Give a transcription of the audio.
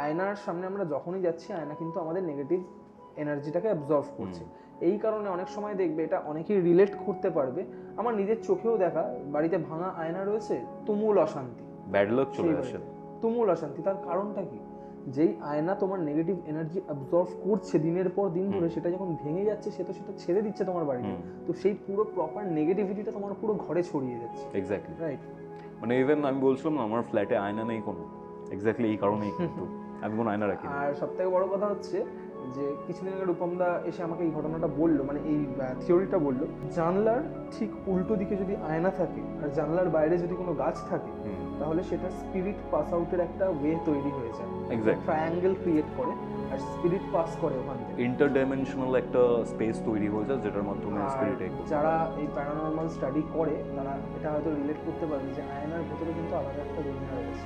আয়নার সামনে আমরা যখনই যাচ্ছি আয়না কিন্তু আমাদের নেগেটিভ এনার্জিটাকে অ্যাবজর্ব করছে। এই কারণে অনেক সময় দেখবে, এটা অনেকেই রিলেট করতে পারবে, আমার নিজের চোখেও দেখা, বাড়িতে ভাঙা আয়না রয়েছে, তুমুল অশান্তি, ব্যাড লাক চলে আসে, তুমুল অশান্তি। তার কারণটা কি? যেই আয়না তোমার নেগেটিভ এনার্জি অ্যাবজর্ব করছে দিনের পর দিন ধরে, সেটা যখন ভেঙে যাচ্ছে, সে তো সেটা ছেড়ে দিচ্ছে তোমার বাড়িতে, তো সেই পুরো প্রপার নেগেটিভিটিটা তোমার পুরো ঘরে ছড়িয়ে যাচ্ছে। Exactly, right. মানে ইভেন আমি বলছিলাম না আমার ফ্ল্যাটে আয়না নেই কোনো, এক্স্যাক্টলি এই কারণেই কিন্তু আমি কোনো আয়না রাখি না। আর সব থেকে বড় কথা হচ্ছে যে কিছুদিন আগে রূপমদা এসে আমাকে এই ঘটনাটা বললো, মানে এই থিওরিটা বললো, জানলার ঠিক উল্টো দিকে যদি আয়না থাকে আর জানলার বাইরে যদি কোনো গাছ থাকে, তাহলে সেটা স্পিরিট পাস আউটের একটা ওয়ে তৈরি হয়ে যায়, এক্স্যাক্টলি ট্রায়াঙ্গেল ক্রিয়েট করে আর স্পিরিট পাস করে ওখান থেকে। ইন্টারডাইমেনশনাল একটা স্পেস তৈরি হয়ে যায় যেটার মাধ্যমে স্পিরিট এগোয়। যারা এই প্যারানর্মাল স্টাডি করে তারা এটা হয়তো রিলেট করতে পারবে যে আয়নার ভেতরে কিন্তু আলাদা একটা দুনিয়া রয়েছে।